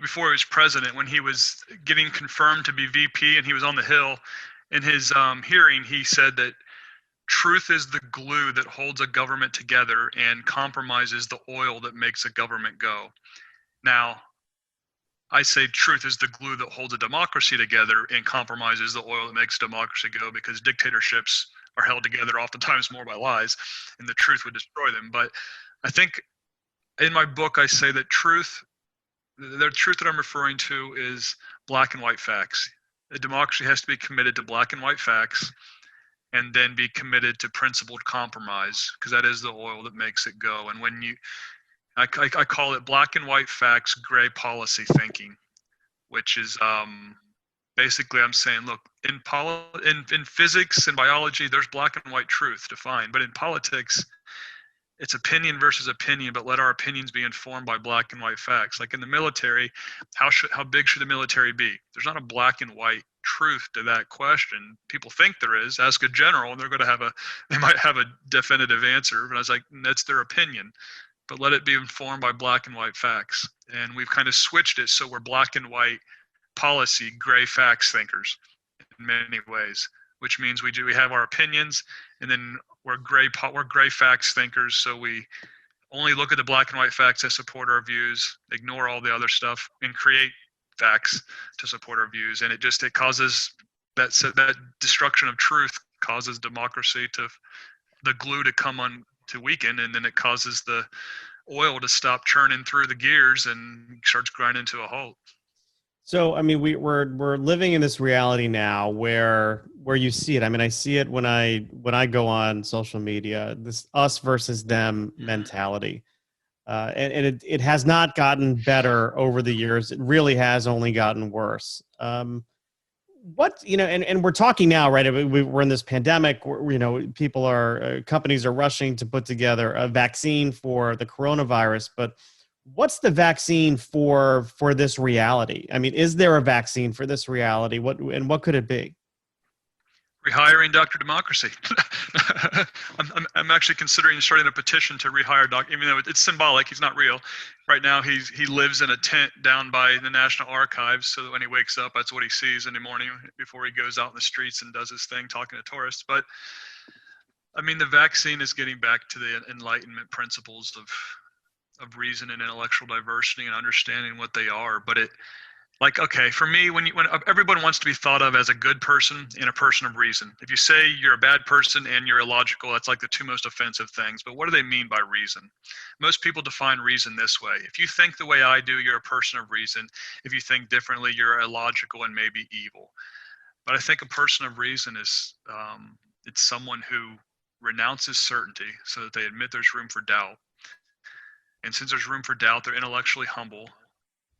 before he was president, when he was getting confirmed to be VP and he was on the Hill, in his hearing, he said that truth is the glue that holds a government together and compromise is the oil that makes a government go. Now, I say truth is the glue that holds a democracy together and compromise is the oil that makes democracy go, because dictatorships are held together oftentimes more by lies, and the truth would destroy them. But I think in my book, I say that the truth that I'm referring to is black and white facts. A democracy has to be committed to black and white facts and then be committed to principled compromise, because that is the oil that makes it go. And I call it black and white facts, gray policy thinking, which is basically I'm saying, look, in physics and biology, there's black and white truth defined, but in politics, it's opinion versus opinion, but let our opinions be informed by black and white facts. Like in the military, how big should the military be? There's not a black and white truth to that question. People think there is. Ask a general, and they might have a definitive answer. But I was like, that's their opinion, but let it be informed by black and white facts. And we've kind of switched it so we're black and white policy, gray facts thinkers in many ways, which means we have our opinions, and then we're gray facts thinkers. So we only look at the black and white facts that support our views, ignore all the other stuff, and create facts to support our views. And it causes that destruction of truth causes democracy the glue to come on to weaken, and then it causes the oil to stop churning through the gears and starts grinding to a halt. So, I mean, we're living in this reality now where you see it. I mean, I see it when I go on social media, this us versus them mentality. And it has not gotten better over the years. It really has only gotten worse. And we're talking now, right? We're in this pandemic where, companies are rushing to put together a vaccine for the coronavirus, but what's the vaccine for this reality? I mean, is there a vaccine for this reality? What could it be? Rehiring Dr. Democracy. I'm actually considering starting a petition to rehire Doc, even though it's symbolic. He's not real. Right now, he lives in a tent down by the National Archives, so that when he wakes up, that's what he sees in the morning before he goes out in the streets and does his thing talking to tourists. But I mean, the vaccine is getting back to the Enlightenment principles of of reason and intellectual diversity and understanding what they are. But it, like, okay, for me, when everyone wants to be thought of as a good person and a person of reason. If you say you're a bad person and you're illogical, that's like the two most offensive things. But what do they mean by reason? Most people define reason this way: if you think the way I do, you're a person of reason. If you think differently, you're illogical and maybe evil. But I think a person of reason is it's someone who renounces certainty so that they admit there's room for doubt. And since there's room for doubt, they're intellectually humble.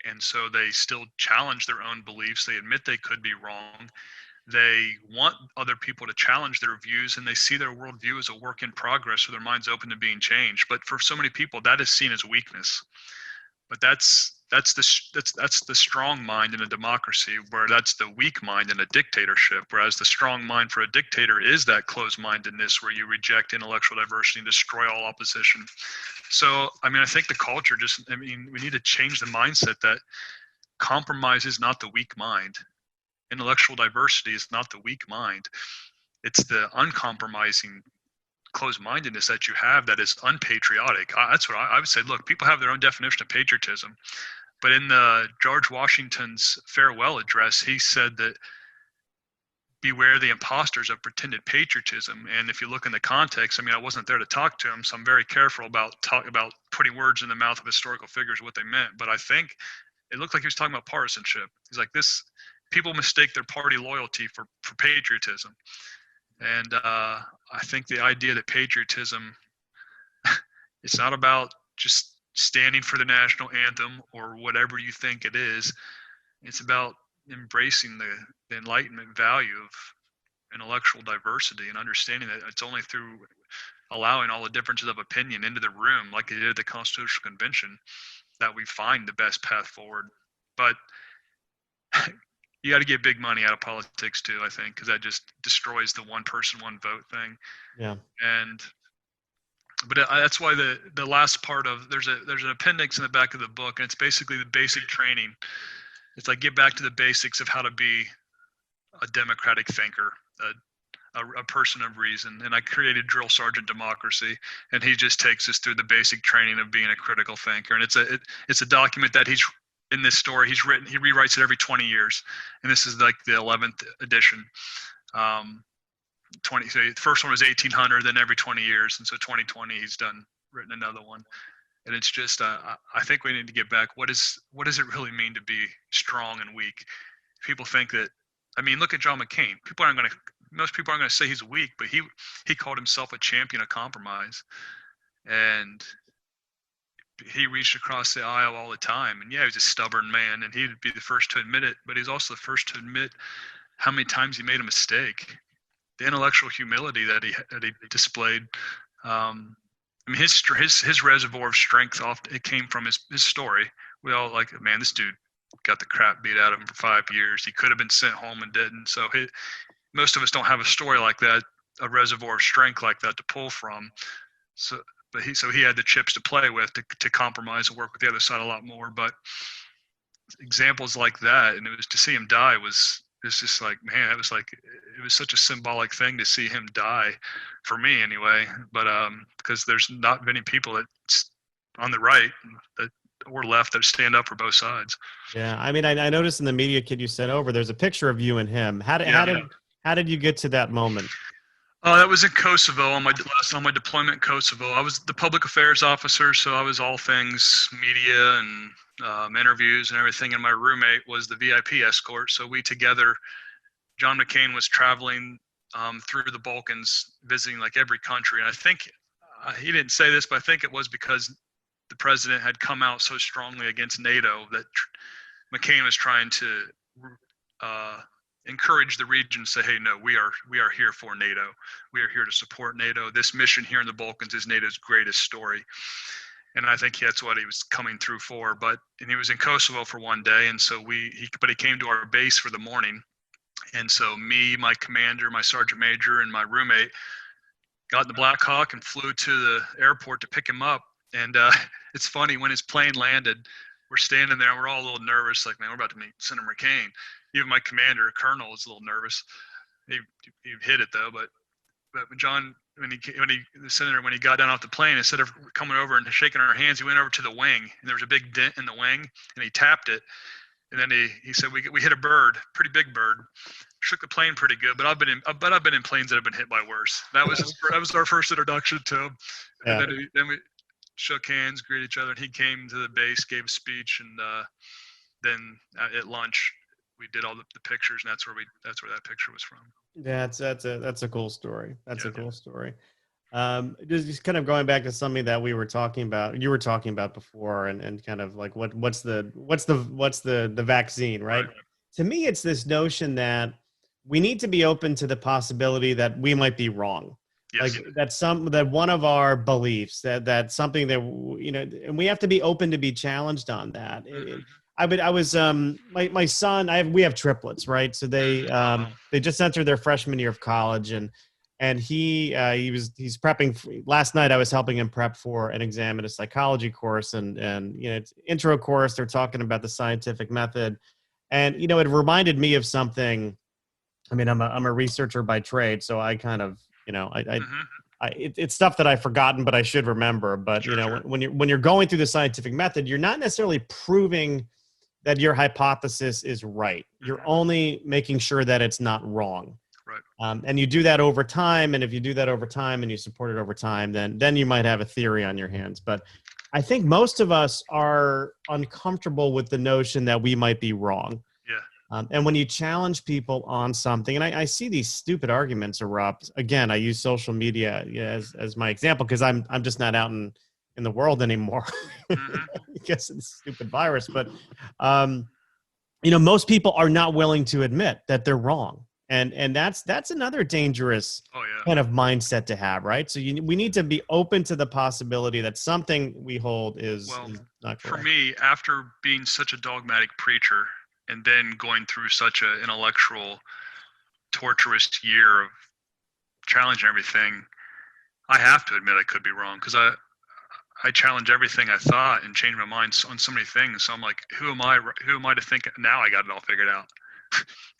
And so they still challenge their own beliefs. They admit they could be wrong. They want other people to challenge their views, and they see their worldview as a work in progress, so their mind's open to being changed. But for so many people, that is seen as weakness. But that's the strong mind in a democracy, where that's the weak mind in a dictatorship. Whereas the strong mind for a dictator is that closed-mindedness, where you reject intellectual diversity and destroy all opposition. So, I mean, I think the culture we need to change the mindset that compromise is not the weak mind. Intellectual diversity is not the weak mind. It's the uncompromising closed-mindedness that you have that is unpatriotic. That's what I would say. Look, people have their own definition of patriotism. But in George Washington's farewell address, he said that beware the imposters of pretended patriotism. And if you look in the context, I mean, I wasn't there to talk to him, so I'm very careful about putting words in the mouth of historical figures, what they meant. But I think it looked like he was talking about partisanship. He's like, people mistake their party loyalty for patriotism. And I think the idea that patriotism, it's not about just standing for the national anthem or whatever you think it is. It's about embracing the Enlightenment value of intellectual diversity and understanding that it's only through allowing all the differences of opinion into the room, like they did at the Constitutional Convention, that we find the best path forward. But you got to get big money out of politics too, I think, because that just destroys the one person, one vote thing. Yeah. But that's why the last part of there's an appendix in the back of the book, and it's basically the basic training. It's like, get back to the basics of how to be a democratic thinker, a person of reason. And I created Drill Sergeant Democracy, and he just takes us through the basic training of being a critical thinker. And it's a document that he's in this story. He rewrites it every 20 years, and this is like the 11th edition. So the first one was 1800, then every 20 years, and so 2020 he's written another one. And it's just I think we need to get back. What does it really mean to be strong and weak? People think that, I mean, look at John McCain. Most people aren't going to say he's weak, but he called himself a champion of compromise, and he reached across the aisle all the time. And yeah, he's a stubborn man, and he'd be the first to admit it, but he's also the first to admit how many times he made a mistake. The intellectual humility that he displayed. I mean, his reservoir of strength it came from his story. We all like, man, this dude got the crap beat out of him for 5 years. He could have been sent home and didn't. So most of us don't have a story like that, a reservoir of strength like that to pull from. So he had the chips to play with to compromise and work with the other side a lot more. But examples like that, and it was to see him die it's just like, man, it was such a symbolic thing to see him die, for me anyway. But because there's not many people that on the right or left that stand up for both sides. Yeah, I mean, I noticed in the media kit you sent over, there's a picture of you and him. How did you get to that moment? That was in Kosovo on my deployment in Kosovo. I was the public affairs officer, so I was all things media and interviews and everything. And my roommate was the VIP escort. So we together, John McCain was traveling through the Balkans, visiting like every country. And I think he didn't say this, but I think it was because the president had come out so strongly against NATO that McCain was trying to encourage the region to say, hey, no, we are here for NATO. We are here to support NATO. This mission here in the Balkans is NATO's greatest story. And I think that's what he was coming through for. And he was in Kosovo for one day, and so he came to our base for the morning. And so me, my commander, my sergeant major, and my roommate got in the Black Hawk and flew to the airport to pick him up. And it's funny, when his plane landed, we're standing there and we're all a little nervous, like, man, we're about to meet Senator McCain. Even my commander, Colonel, was a little nervous. He hit it though, but John the senator, when he got down off the plane, instead of coming over and shaking our hands, he went over to the wing, and there was a big dent in the wing, and he tapped it. And then he said, we hit a bird, pretty big bird, shook the plane pretty good. But I've been in planes that have been hit by worse. That was our first introduction to him. And then we shook hands, greeted each other, and he came to the base, gave a speech, and then at lunch we did all the pictures, and that's where that picture was from. Yeah, that's a cool story. That's a cool story. Just kind of going back to something that you were talking about before, and kind of like what's the vaccine, right? To me, it's this notion that we need to be open to the possibility that we might be wrong. Yes. Like that one of our beliefs that's something that, and we have to be open to be challenged on that. My son, we have triplets, right? So they just entered their freshman year of college, and he's prepping. Last night I was helping him prep for an exam in a psychology course, and it's intro course. They're talking about the scientific method, and it reminded me of something. I mean, I'm a researcher by trade, so I kind of it's stuff that I've forgotten, but I should remember. But when you're going through the scientific method, you're not necessarily proving that your hypothesis is right. You're only making sure that it's not wrong. Right. And you do that over time. And if you do that over time and you support it over time, then you might have a theory on your hands. But I think most of us are uncomfortable with the notion that we might be wrong. Yeah. And when you challenge people on something, and I see these stupid arguments erupt. Again, I use social media as my example because I'm just not out in the world anymore because of this stupid virus. But, most people are not willing to admit that they're wrong. And that's another dangerous kind of mindset to have, right? So we need to be open to the possibility that something we hold is not correct. For me, after being such a dogmatic preacher and then going through such an intellectual, torturous year of challenging everything, I have to admit I could be wrong because I challenge everything I thought and changed my mind on so many things. So I'm like, who am I to think now I got it all figured out?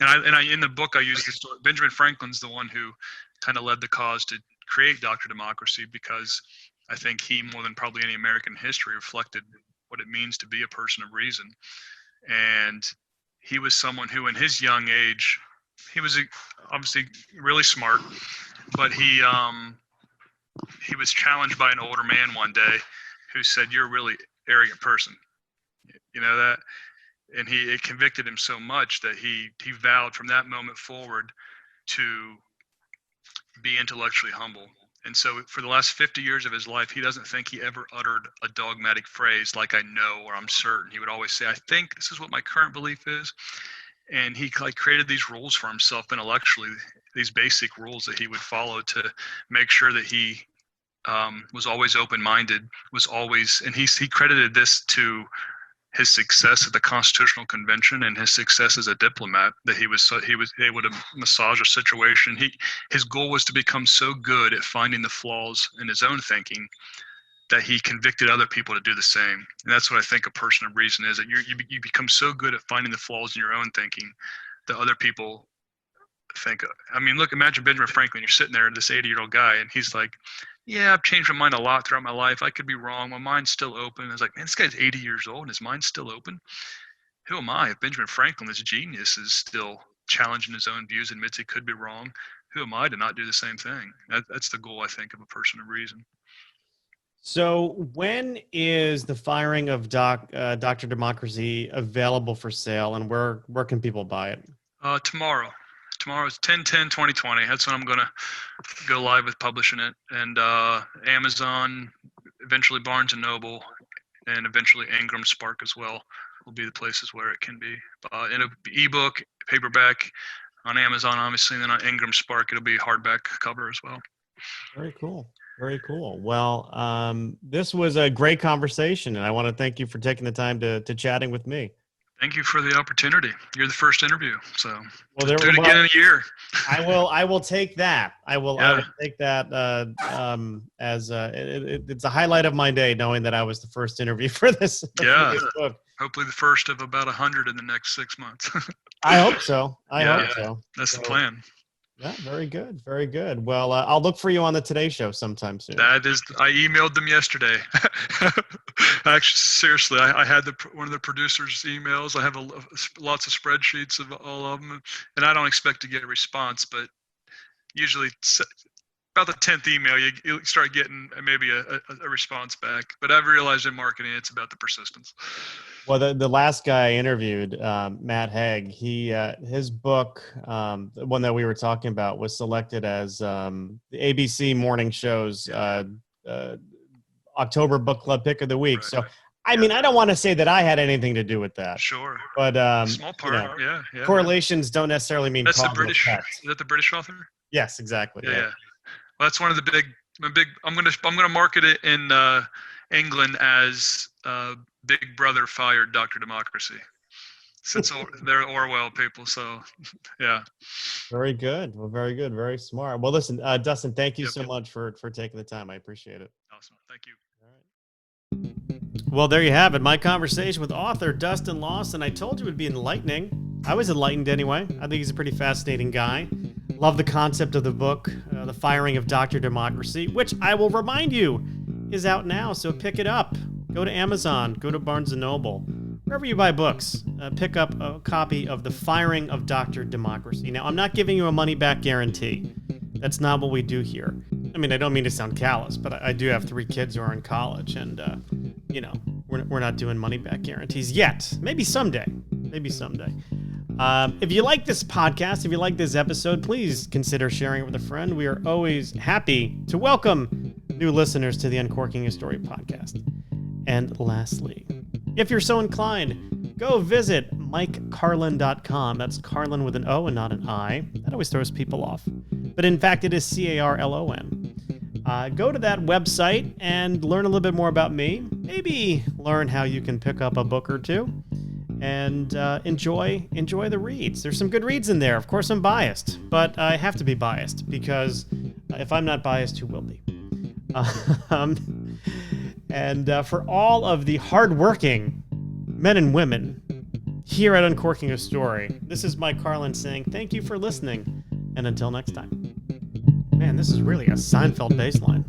And I in the book I use the story. Benjamin Franklin's the one who kind of led the cause to create Dr. Democracy, because I think he, more than probably any American history, reflected what it means to be a person of reason. And he was someone who, in his young age, he was obviously really smart, but he was challenged by an older man one day who said, "You're a really arrogant person." You know that? And it convicted him so much that he vowed from that moment forward to be intellectually humble. And so for the last 50 years of his life, he doesn't think he ever uttered a dogmatic phrase like "I know" or "I'm certain." He would always say, "I think this is what my current belief is." And he created these rules for himself intellectually, these basic rules that he would follow to make sure that he was always open-minded, and he credited this to his success at the Constitutional Convention and his success as a diplomat, that he was able to massage a situation. His goal was to become so good at finding the flaws in his own thinking that he convicted other people to do the same. And that's what I think a person of reason is, that you become so good at finding the flaws in your own thinking that other people think. I mean, look, imagine Benjamin Franklin. You're sitting there, this 80-year-old guy, and he's like, "Yeah, I've changed my mind a lot throughout my life. I could be wrong. My mind's still open." It's like, man, this guy's 80 years old and his mind's still open. Who am I? If Benjamin Franklin, this genius, is still challenging his own views, admits he could be wrong, who am I to not do the same thing? That's the goal, I think, of a person of reason. So when is the firing of Dr. Democracy available for sale, and where can people buy it? Tomorrow. Tomorrow's 10/10/2020. That's when I'm going to go live with publishing it. And Amazon, eventually Barnes & Noble, and eventually Ingram Spark as well will be the places where it can be. In an ebook, paperback, on Amazon, obviously, and then on Ingram Spark, it'll be hardback cover as well. Very cool. Very cool. Well, this was a great conversation, and I want to thank you for taking the time to chatting with me. Thank you for the opportunity. You're the first interview, so do it again in a year. I will take that. I will take that as it's a highlight of my day, knowing that I was the first interview for this. Yeah. For this book. Hopefully the first of about 100 in the next 6 months. I hope so. I hope so. That's the plan. Yeah, very good. Very good. Well, I'll look for you on the Today Show sometime soon. I emailed them yesterday. Actually, seriously, I had one of the producers' emails. I have lots of spreadsheets of all of them, and I don't expect to get a response, but usually about the 10th email, you start getting maybe a response back. But I've realized in marketing, it's about the persistence. Well, the last guy I interviewed, Matt Haig, his book, the one that we were talking about, was selected as the ABC morning show's October book club pick of the week. Right. So, I mean, I don't want to say that I had anything to do with that. Sure. But small part. Yeah. Correlations don't necessarily mean that's the British. Is that the British author? Yes, exactly. Yeah. Well, that's one of the big. I'm gonna market it in England as Big Brother fired Dr. Democracy, since they're Orwell people. So, yeah. Very good. Well, very good. Very smart. Well, listen, Dustin, thank you so much for taking the time. I appreciate it. Awesome. Thank you. All right. Well, there you have it. My conversation with author Dustin Lawson. I told you it would be enlightening. I was enlightened anyway. I think he's a pretty fascinating guy. Love the concept of the book, The Firing of Dr. Democracy, which I will remind you is out now. So pick it up. Go to Amazon. Go to Barnes & Noble. Wherever you buy books, pick up a copy of The Firing of Dr. Democracy. Now, I'm not giving you a money-back guarantee. That's not what we do here. I mean, I don't mean to sound callous, but I do have 3 kids who are in college, and, we're not doing money-back guarantees yet. Maybe someday. If you like this podcast, if you like this episode, please consider sharing it with a friend. We are always happy to welcome new listeners to the Uncorking a Story podcast. And lastly, if you're so inclined, go visit MikeCarlin.com. That's Carlin with an O and not an I. That always throws people off. But in fact, it is Carlon. Go to that website and learn a little bit more about me. Maybe learn how you can pick up a book or two. And enjoy the reads. There's some good reads in there. Of course, I'm biased, but I have to be biased because if I'm not biased, who will be? And for all of the hardworking men and women here at Uncorking a Story, this is Mike Carlin saying thank you for listening, and until next time. Man, this is really a Seinfeld baseline.